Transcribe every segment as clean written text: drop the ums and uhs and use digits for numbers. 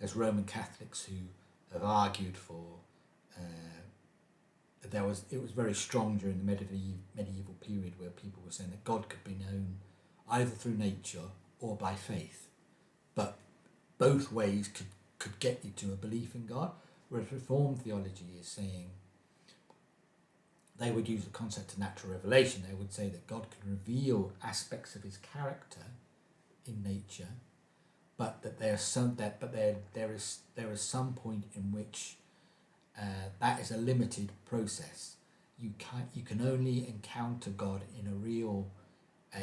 there's Roman Catholics who have argued for it was very strong during the medieval period, where people were saying that God could be known either through nature or by faith, but both ways could get you to a belief in God. Whereas Reformed theology is saying, they would use the concept of natural revelation. They would say that God can reveal aspects of his character in nature, but that there is some point in which that is a limited process. You can only encounter God in a real.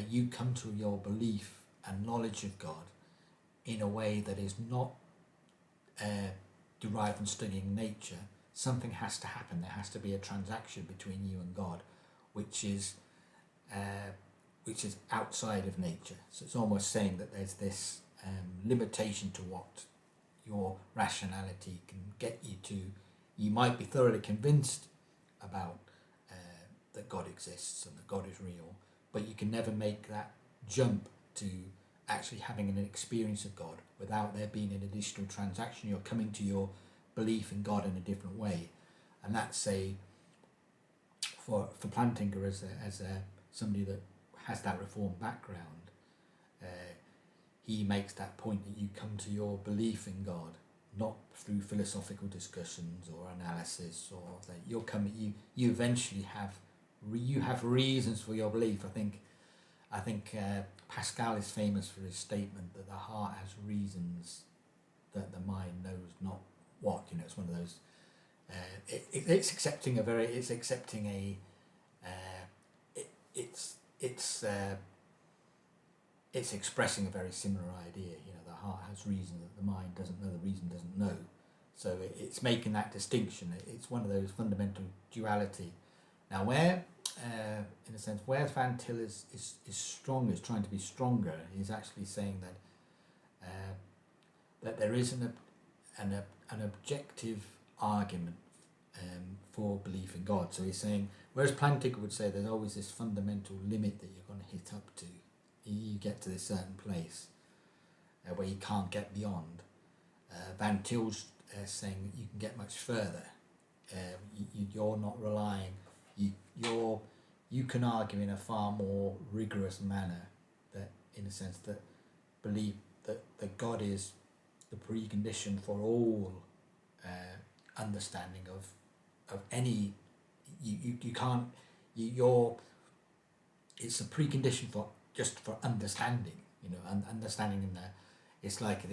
You come to your belief and knowledge of God in a way that is not derived from studying nature. Something has to happen. There has to be a transaction between you and God, which is outside of nature. So it's almost saying that there's this limitation to what your rationality can get you to. You might be thoroughly convinced about that God exists and that God is real, but you can never make that jump to actually having an experience of God without there being an additional transaction. You're coming to your belief in God in a different way, and that's for Plantinga as somebody that has that Reformed background. He makes that point that you come to your belief in God not through philosophical discussions or analysis, or that you'll come. You eventually have reasons for your belief. I think Pascal is famous for his statement that the heart has reasons that the mind knows not what. It's one of those. It's expressing a very similar idea. The heart has reason that the mind doesn't know. The reason doesn't know. So it's making that distinction. It's one of those fundamental duality. Now, where in a sense, where Van Til is strong, is trying to be stronger, he's actually saying that there is an objective argument for belief in God. So he's saying, whereas Plantinga would say there's always this fundamental limit that you're going to hit up to. You get to this certain place where you can't get beyond. Van Til's saying that you can get much further. You're not relying. You can argue in a far more rigorous manner that, in a sense, that believe that God is the precondition for all understanding of any. You can't. It's a precondition for understanding. Understanding in there. It's like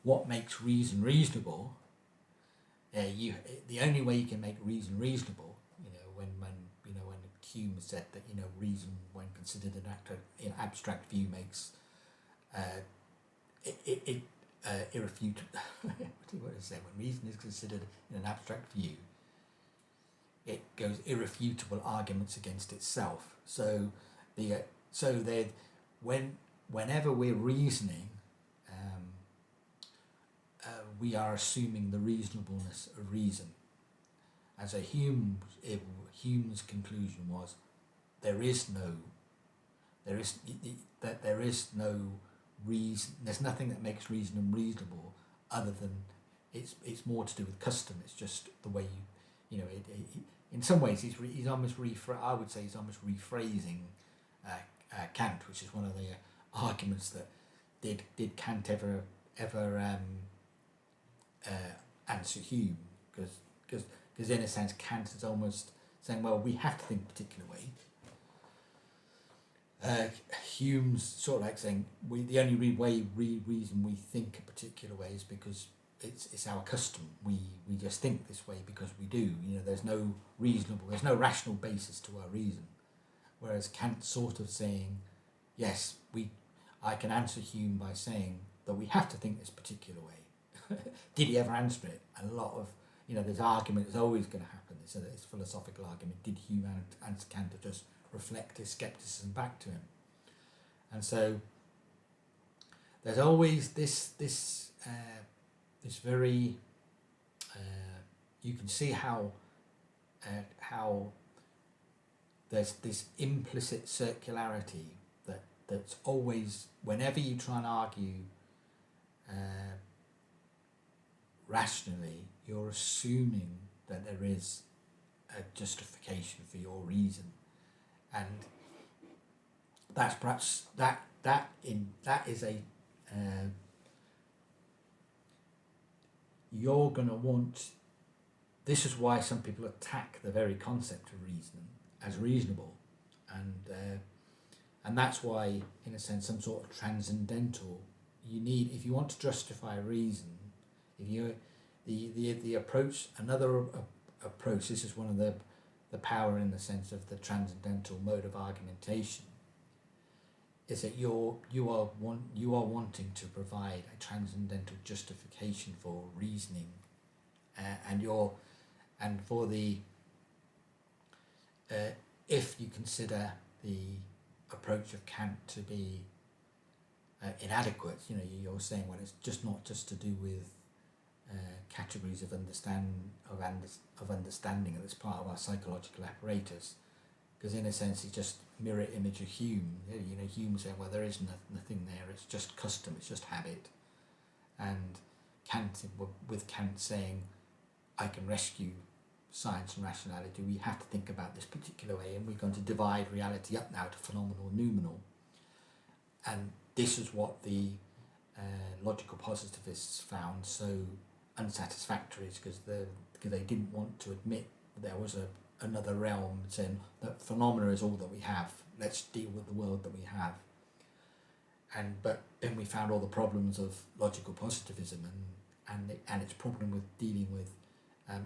what makes reason reasonable. The only way you can make reason reasonable, when Hume said that reason, when considered an abstract view, makes irrefutable. What did I say? When reason is considered in an abstract view, it goes irrefutable arguments against itself. So whenever we're reasoning, we are assuming the reasonableness of reason. As Hume's conclusion was, there is no reason. There's nothing that makes reason unreasonable, other than it's more to do with custom. It's just the way in some ways he's almost I would say he's almost rephrasing Kant, which is one of the arguments that did Kant ever answer Hume, because in a sense Kant is almost saying, well, we have to think a particular way. Hume's sort of like saying the only reason we think a particular way is because it's our custom. We just think this way because we do. There's no rational basis to our reason. Whereas Kant's sort of saying, yes, I can answer Hume by saying that we have to think this particular way. Did he ever answer it? And a lot of, this argument is always going to happen. It's a philosophical argument. Did Hume answer Kant to just reflect his skepticism back to him? And so there's always this very, you can see how there's this implicit circularity that's always, whenever you try and argue rationally, you're assuming that there is a justification for your reason, and that's perhaps that is a you're going to want. This is why some people attack the very concept of reason as reasonable, and that's why, in a sense, some sort of transcendental. You need, if you want to justify reason, if you the approach, another approach. This is one of the power in the sense of the transcendental mode of argumentation. Is that you are wanting to provide a transcendental justification for reasoning, and for the if you consider the approach of Kant to be inadequate, you're saying, well, it's just not just to do with categories of understanding, and it's part of our psychological apparatus, because in a sense it's just mirror image of Hume. Hume said, well, there is nothing there, it's just custom, it's just habit. And Kant, with Kant saying, I can rescue science and rationality, we have to think about this particular way, and we're going to divide reality up now to phenomenal and noumenal. And this is what the logical positivists found so unsatisfactory, because they didn't want to admit that there was another realm, saying that phenomena is all that we have, let's deal with the world that we have. But then we found all the problems of logical positivism and its problem with dealing with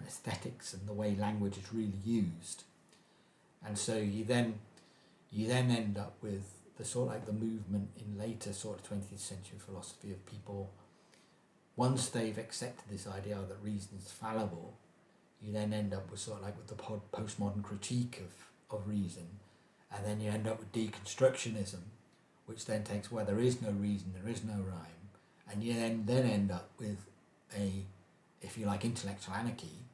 aesthetics and the way language is really used. And so you then end up with the sort of like the movement in later sort of 20th century philosophy of people, once they've accepted this idea that reason is fallible, you then end up with sort of like with the postmodern critique of reason, and then you end up with deconstructionism, which then takes where there is no reason, there is no rhyme, and you then end up with a, if you like, intellectual anarchy,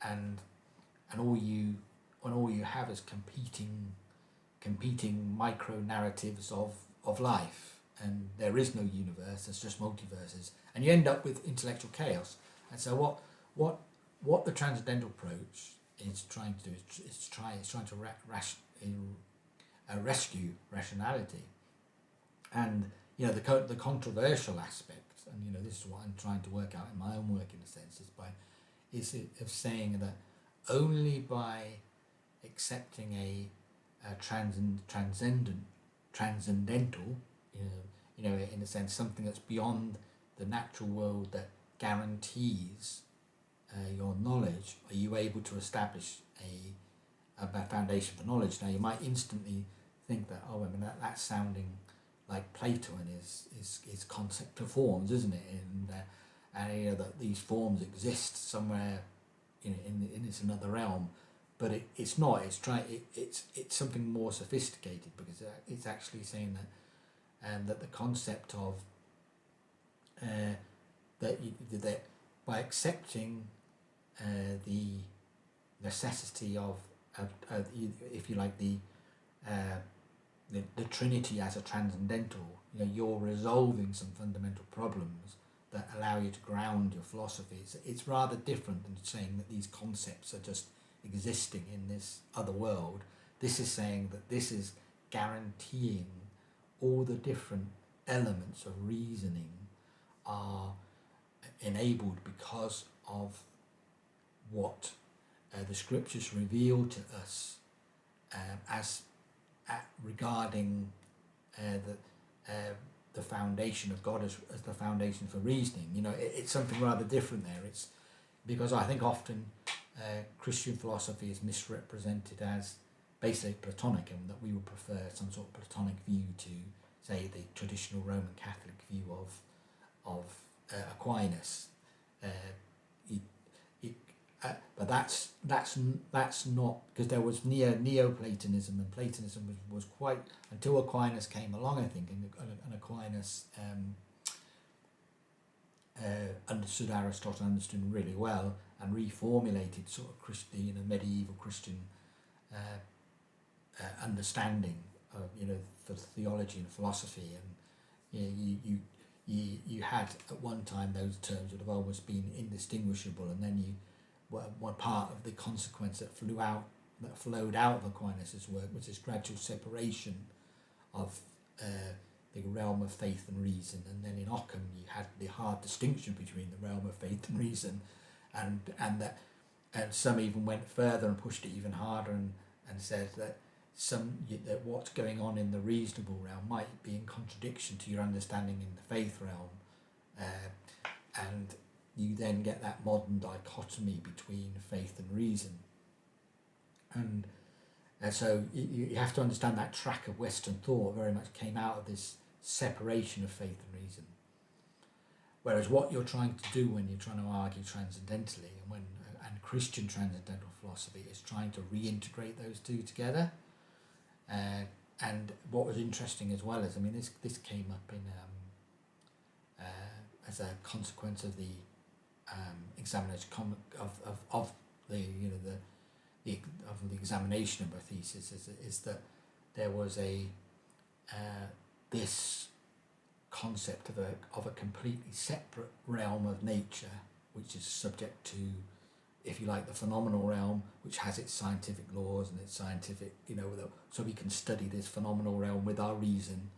and all you have is competing micro narratives of life, and there is no universe, there's just multiverses, and you end up with intellectual chaos. And so what the transcendental approach is trying to do is trying to rescue rationality, and the controversial aspect, and this is what I'm trying to work out in my own work, in a sense, is of saying that only by accepting a transcendental, in a sense, something that's beyond the natural world, that guarantees your knowledge, are you able to establish a foundation for knowledge. Now you might instantly think that, that's sounding like Plato and his concept of forms, isn't it? And that these forms exist somewhere in this another realm, but it's not. It's something more sophisticated, because it's actually saying that the concept of that by accepting the necessity of if you like the Trinity as a transcendental, you're resolving some fundamental problems that allow you to ground your philosophy. It's rather different than saying that these concepts are just existing in this other world. This is saying that this is guaranteeing all the different elements of reasoning are enabled because of what the scriptures reveal to us regarding the foundation of God as the foundation for reasoning. It's something rather different there. It's because I think often Christian philosophy is misrepresented as basically Platonic, and that we would prefer some sort of Platonic view to, say, the traditional Roman Catholic view of Aquinas. But that's not, because there was Neoplatonism, and Platonism was quite, until Aquinas came along, I think, and Aquinas understood Aristotle, understood him really well, and reformulated sort of medieval Christian understanding of for theology and philosophy, and you had at one time those terms would have almost been indistinguishable, and then you one part of the consequence that flowed out of Aquinas' work was this gradual separation of the realm of faith and reason, and then in Occam you had the hard distinction between the realm of faith and reason, and some even went further and pushed it even harder and said that that what's going on in the reasonable realm might be in contradiction to your understanding in the faith realm, and you then get that modern dichotomy between faith and reason, and so you have to understand that track of Western thought very much came out of this separation of faith and reason. Whereas what you're trying to do when you're trying to argue transcendentally, and Christian transcendental philosophy is trying to reintegrate those two together. And what was interesting as well is, I mean, this came up in as a consequence of the examination of the the examination of my thesis is that there was this concept of a completely separate realm of nature, which is subject to, if you like, the phenomenal realm, which has its scientific laws and its scientific, so we can study this phenomenal realm with our reason,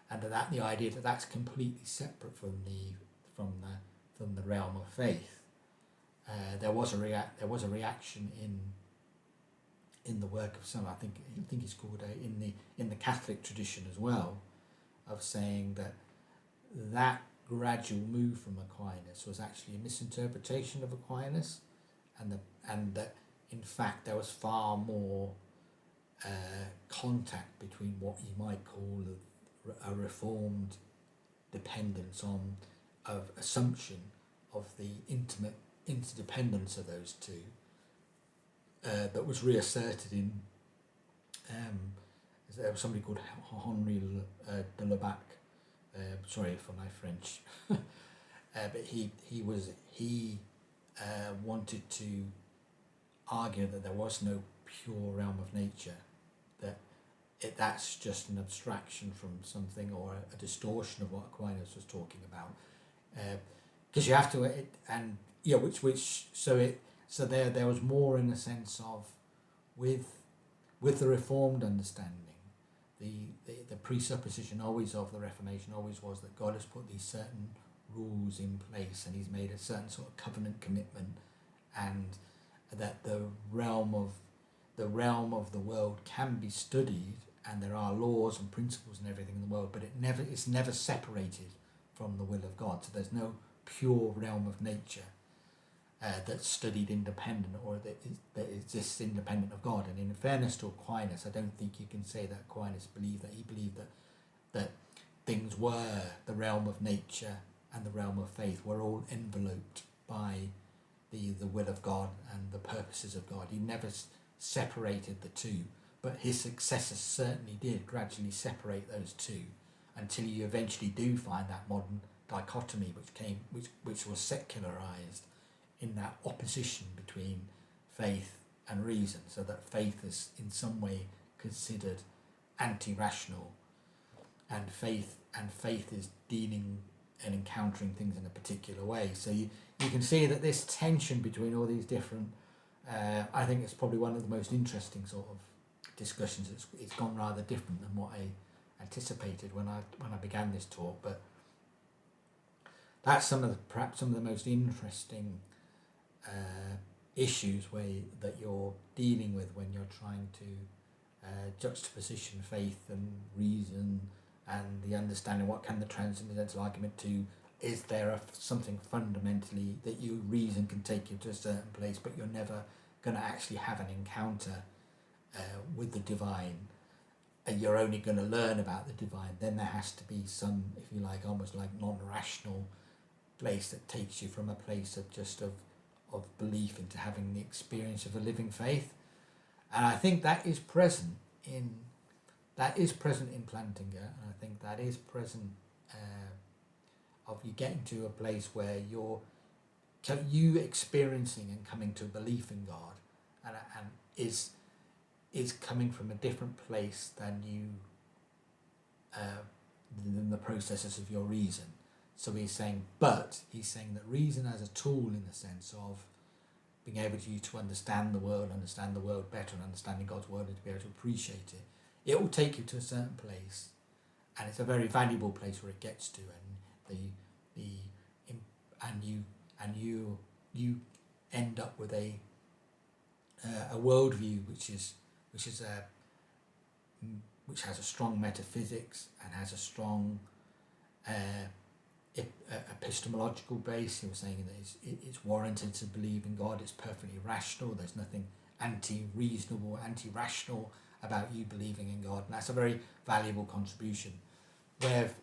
and the idea that that's completely separate from the realm of faith. There was a reaction in the work of some, I think it's called in the Catholic tradition as well, of saying that gradual move from Aquinas was actually a misinterpretation of Aquinas, and that in fact there was far more contact between what you might call a reformed dependence of assumption of the intimate interdependence of those two, that was reasserted in there was somebody called Henri de Labac, sorry for my French, but he wanted to argue that there was no pure realm of nature, that's just an abstraction from something, or a distortion of what Aquinas was talking about, because you have to so there was more in the sense of with the Reformed understanding, the presupposition always of the Reformation always was that God has put these certain rules in place, and he's made a certain sort of covenant commitment, and that the realm of the world can be studied, and there are laws and principles and everything in the world, but it's never separated from the will of God. So there's no pure realm of nature that's studied independent, or that exists independent of God. And in fairness to Aquinas, I don't think you can say that Aquinas believed that. He believed that things were, the realm of nature and the realm of faith were all enveloped by the will of God and the purposes of God. He never separated the two, but his successors certainly did gradually separate those two, until you eventually do find that modern dichotomy which was secularized in that opposition between faith and reason, so that faith is in some way considered anti-rational, and faith is dealing and encountering things in a particular way. So you can see that this tension between all these different, I think it's probably one of the most interesting sort of discussions. It's gone rather different than what I anticipated when I began this talk, but that's perhaps some of the most interesting issues that you're dealing with when you're trying to juxtaposition faith and reason, and the understanding what can the transcendental argument do. Is there something fundamentally that reason can take you to a certain place, but you're never going to actually have an encounter with the divine, and you're only going to learn about the divine? Then there has to be some, if you like, almost like non-rational place that takes you from a place of just of belief into having the experience of a living faith. And I think that is present in Plantinga, and I think that is present of you getting to a place where you experiencing and coming to a belief in God, and is coming from a different place than the processes of your reason. So he's saying that reason as a tool in the sense of being able to understand the world better, and understanding God's word, and to be able to appreciate it. It will take you to a certain place, and it's a very valuable place where it gets to, and you end up with a worldview which has a strong metaphysics and has a strong epistemological base. He was saying that it's warranted to believe in God. It's perfectly rational. There's nothing anti-reasonable, anti-rational about you believing in God, and that's a very valuable contribution.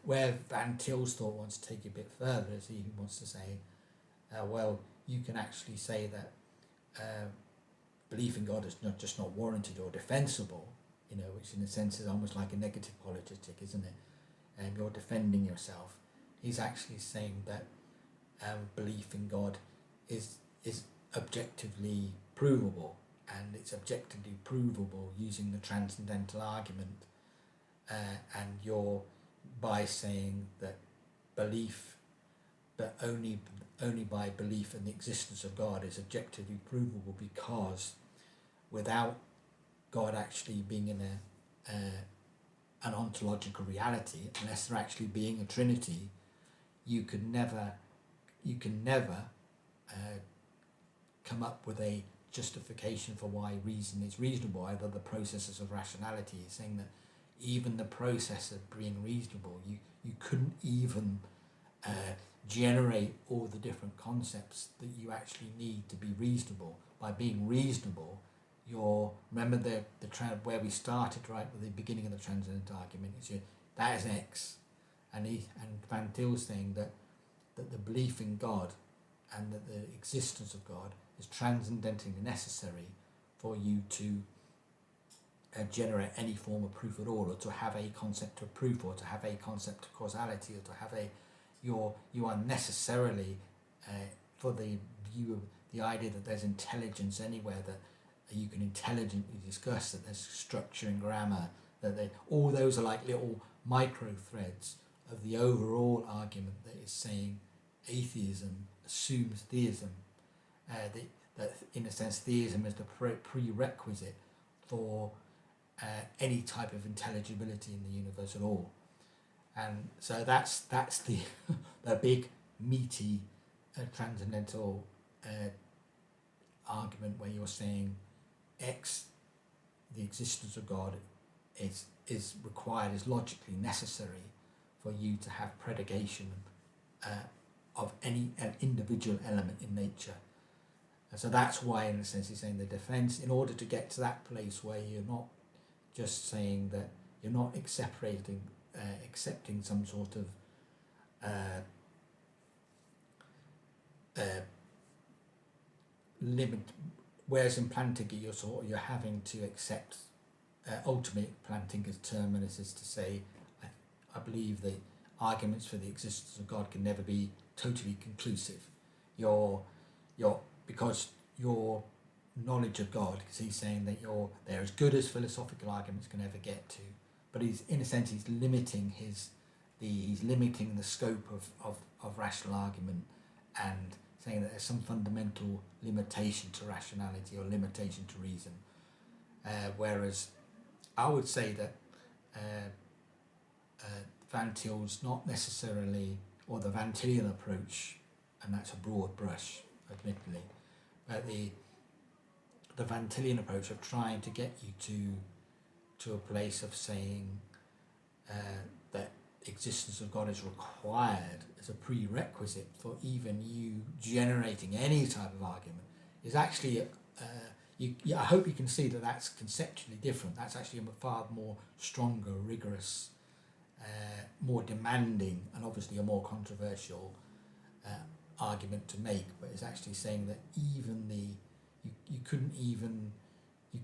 Where Van Til's thought wants to take it a bit further is he wants to say, well, you can actually say that belief in God is not warranted or defensible, which in a sense is almost like a negative apologetic, isn't it? And you're defending yourself. He's actually saying that belief in God is objectively provable, and it's objectively provable using the transcendental argument, and you're by saying that belief, but only by belief in the existence of God, is objectively provable, because without God actually being in an ontological reality, unless there actually being a Trinity, you can never come up with a justification for why reason is reasonable, either the processes of rationality. Is saying that even the process of being reasonable, you couldn't even generate all the different concepts that you actually need to be reasonable. By being reasonable, remember where we started right at the beginning of the transcendental argument. That is X, and Van Til's saying that the belief in God and that the existence of God is transcendentally necessary for you to generate any form of proof at all, or to have a concept of proof, or to have a concept of causality, or to have you are necessarily for the view of the idea that there's intelligence anywhere, that you can intelligently discuss, that there's structure and grammar, that all those are like little micro threads of the overall argument that is saying atheism assumes theism, that in a sense theism is the prerequisite for any type of intelligibility in the universe at all. And so that's the the big meaty transcendental argument, where you're saying X, the existence of God, is required, is logically necessary for you to have predication of an individual element in nature. And so that's why, in a sense, he's saying the defense, in order to get to that place where you're not just saying that you're not accepting some sort of limit, whereas in Plantinga you're having to accept ultimate Plantinga's terminus is to say, I believe the arguments for the existence of God can never be totally conclusive. Because your knowledge of God, because he's saying that they're as good as philosophical arguments can ever get to, but he's limiting he's limiting the scope of rational argument, and saying that there's some fundamental limitation to rationality or limitation to reason. Whereas I would say that Van Til's not necessarily, or the Van Tilian approach, and that's a broad brush, admittedly, but the Van Tilian approach of trying to get you to a place of saying that existence of God is required as a prerequisite for even you generating any type of argument is actually I hope you can see that that's conceptually different. That's actually a far more stronger, rigorous, more demanding, and obviously a more controversial argument to make. But it's actually saying that even you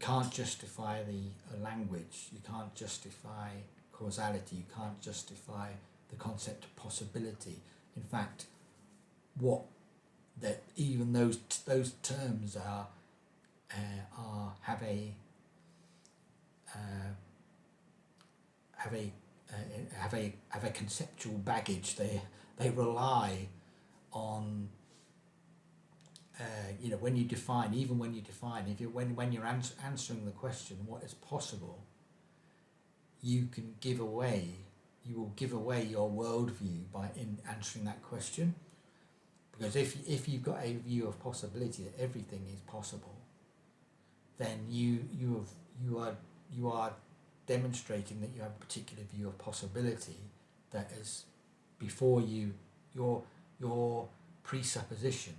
can't justify the language, you can't justify causality, you can't justify the concept of possibility. In fact, even those terms have a conceptual baggage. they rely on when you define, if you when you're answering the question what is possible, you will give away your worldview by in answering that question. Because if you've got a view of possibility that everything is possible, then you are demonstrating that you have a particular view of possibility that is before you your presupposition.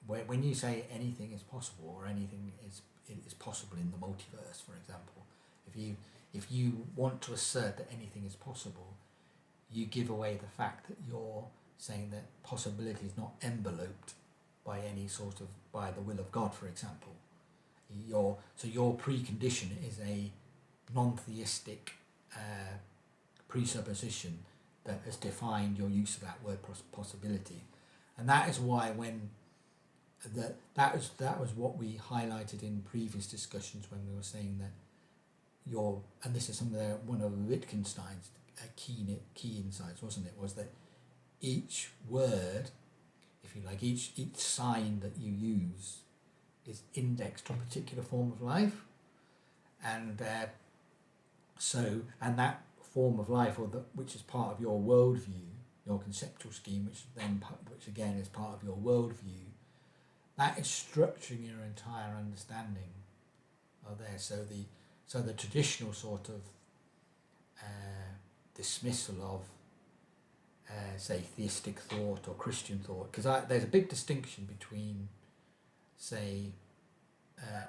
When you say anything is possible or anything is possible in the multiverse, for example, if you want to assert that anything is possible, you give away the fact that you're saying that possibility is not enveloped by by the will of God, for example. Your precondition is a non-theistic presupposition that has defined your use of that word possibility, and that is why that was what we highlighted in previous discussions when we were saying that and this is one of Wittgenstein's key insights, wasn't it? Was that each word, if you like, each sign that you use is indexed to a particular form of life, and that form of life, which is part of your worldview, your conceptual scheme, which again is part of your worldview, that is structuring your entire understanding of there. So the traditional sort of dismissal of say theistic thought or Christian thought, because there's a big distinction between, say,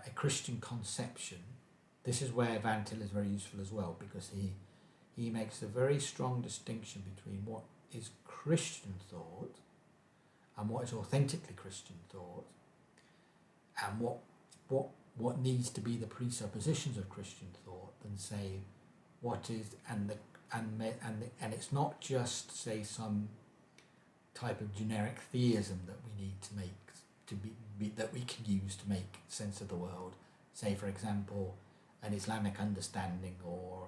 a Christian conception. This is where Van Til is very useful as well, because he makes a very strong distinction between what is Christian thought and what is authentically Christian thought, and what needs to be the presuppositions of Christian thought, and say what is and it's not just, say, some type of generic theism that we need to make that we can use to make sense of the world. Say, for example, an Islamic understanding, or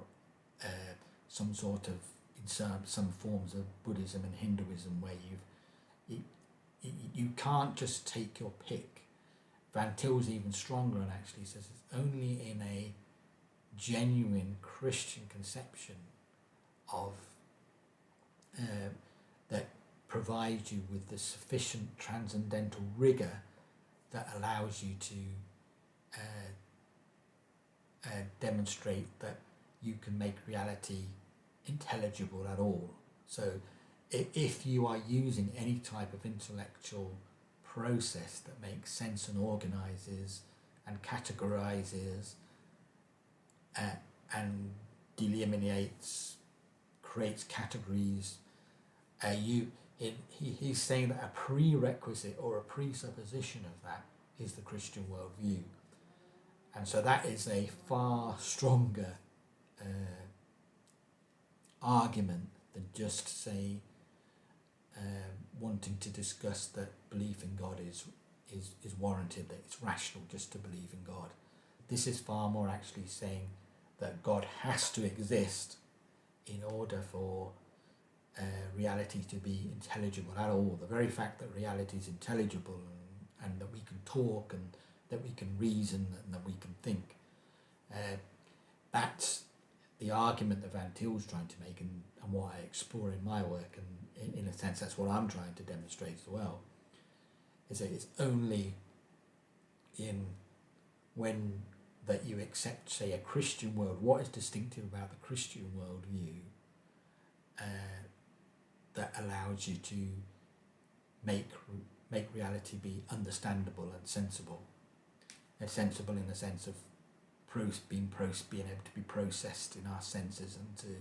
some sort of in some forms of Buddhism and Hinduism, where you can't just take your pick. Van Til's even stronger and actually says it's only in a genuine Christian conception of that provides you with the sufficient transcendental rigor that allows you to demonstrate that you can make reality intelligible at all. So if you are using any type of intellectual process that makes sense and organizes and categorizes and delineates, creates categories, he's saying that a prerequisite or a presupposition of that is the Christian worldview. And so that is a far stronger argument than just, say, wanting to discuss that belief in God is warranted, that it's rational just to believe in God. This is far more actually saying that God has to exist in order for reality to be intelligible at all. The very fact that reality is intelligible and that we can talk and that we can reason and that we can think, that's the argument that Van Til's trying to make, and what I explore in my work, and in a sense that's what I'm trying to demonstrate as well, is that it's only when that you accept, say, a Christian world, what is distinctive about the Christian worldview, that allows you to make reality be understandable and sensible. And sensible in the sense of being able to be processed in our senses, and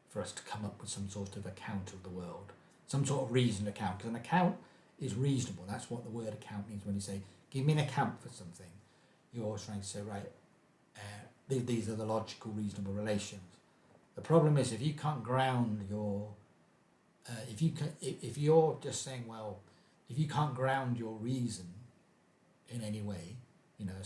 for us to come up with some sort of account of the world, some sort of reasoned account. Because an account is reasonable. That's what the word account means. When you say, give me an account for something, you're always trying to say, right, these are the logical, reasonable relations. The problem is if you can't ground your, if you're just saying, well, if you can't ground your reason in any way, in a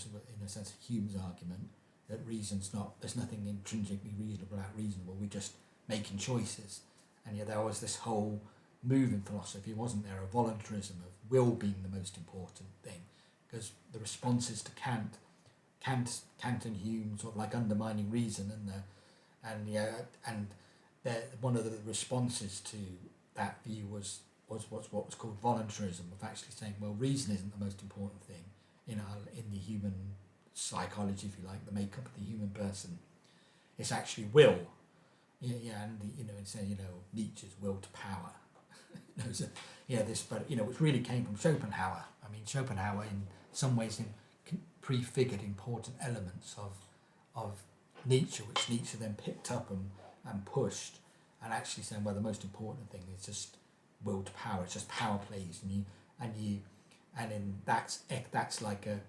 sense of Hume's argument, that reason's not, there's nothing intrinsically reasonable out reasonable, we're just making choices. And yet there was this whole move in philosophy, wasn't there a voluntarism of will being the most important thing? Because the responses to Kant and Hume sort of like undermining reason, and one of the responses to that view was what was called voluntarism, of actually saying, well, reason isn't the most important thing in the human psychology, if you like, the makeup of the human person. It's actually will. And saying, Nietzsche's will to power. Which really came from Schopenhauer. I mean, Schopenhauer in some ways prefigured important elements of Nietzsche, which Nietzsche then picked up and pushed, and actually saying, well, the most important thing is just will to power. It's just power plays, that's like a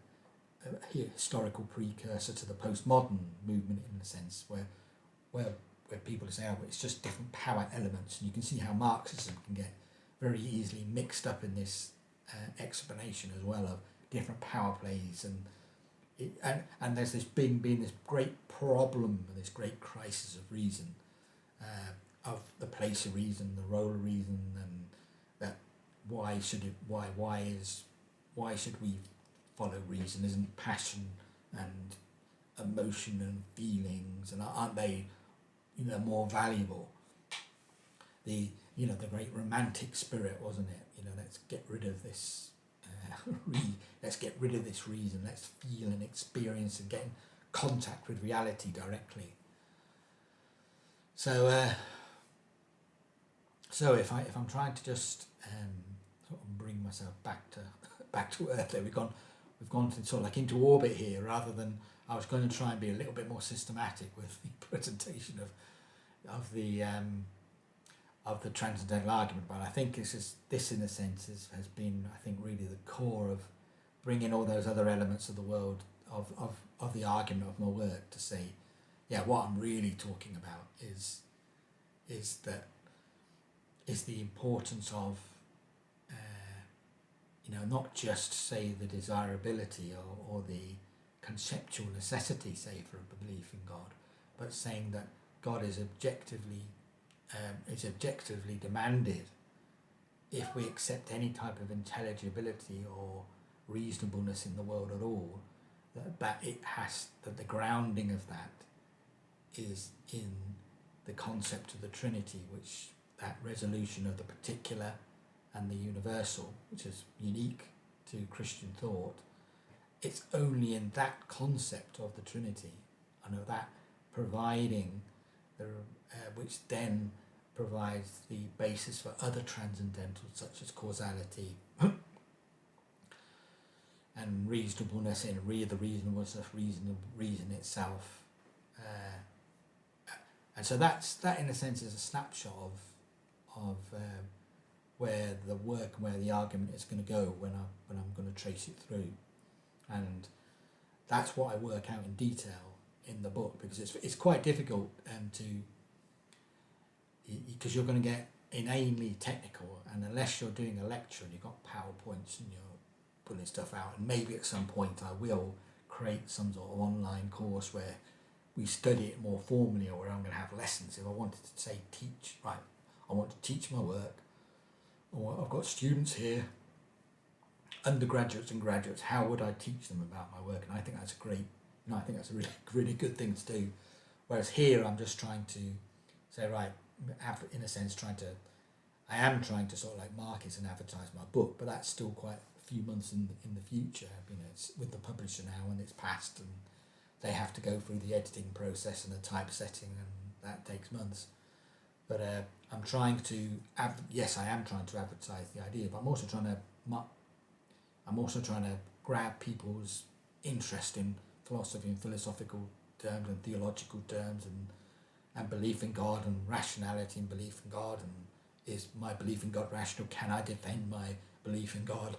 historical precursor to the postmodern movement, in a sense, where people say, oh, it's just different power elements, and you can see how Marxism can get very easily mixed up in this explanation as well of different power plays, and there's been this great problem, this great crisis of reason, of the place of reason, the role of reason, and that why should we follow reason? Isn't passion and emotion and feelings, and aren't they more valuable? The great romantic spirit, wasn't it? Let's get rid of this let's get rid of this reason, let's feel and experience and get in contact with reality directly. So if I'm trying to just sort of bring myself back to earth, there we've gone to sort of like into orbit here, rather than I was going to try and be a little bit more systematic with the presentation of the transcendental argument. But I think this in a sense has been, I think, really the core of bringing all those other elements of the world of the argument of my work to say, what I'm really talking about is the importance of not just say the desirability or the conceptual necessity, say, for a belief in God, but saying that God is objectively demanded if we accept any type of intelligibility or reasonableness in the world at all, that the grounding of that is in the concept of the Trinity, which that resolution of the particular and the universal, which is unique to Christian thought. It's only in that concept of the Trinity, and of that providing which then provides the basis for other transcendentals, such as causality and reasonableness in the reasonableness of reason itself. And so that in a sense is a snapshot of where the work and where the argument is going to go when I'm going to trace it through, and that's what I work out in detail in the book, because it's quite difficult because you're going to get inanely technical, and unless you're doing a lecture and you've got PowerPoints and you're pulling stuff out, and maybe at some point I will create some sort of online course where we study it more formally, or where I'm going to have lessons. If I wanted to say I want to teach my work, or I've got students here, undergraduates and graduates, how would I teach them about my work? And I think that's I think that's a really, really good thing to do. Whereas here I'm just trying to say, in a sense, I am trying to sort of like market and advertise my book, but that's still quite a few months in the future. It's with the publisher now, and it's passed, and they have to go through the editing process and the typesetting, and that takes months. But I am trying to advertise the idea, but I'm also trying to grab people's interest in philosophy and philosophical terms and theological terms, and belief in God and rationality and belief in God, and is my belief in God rational? Can I defend my belief in God?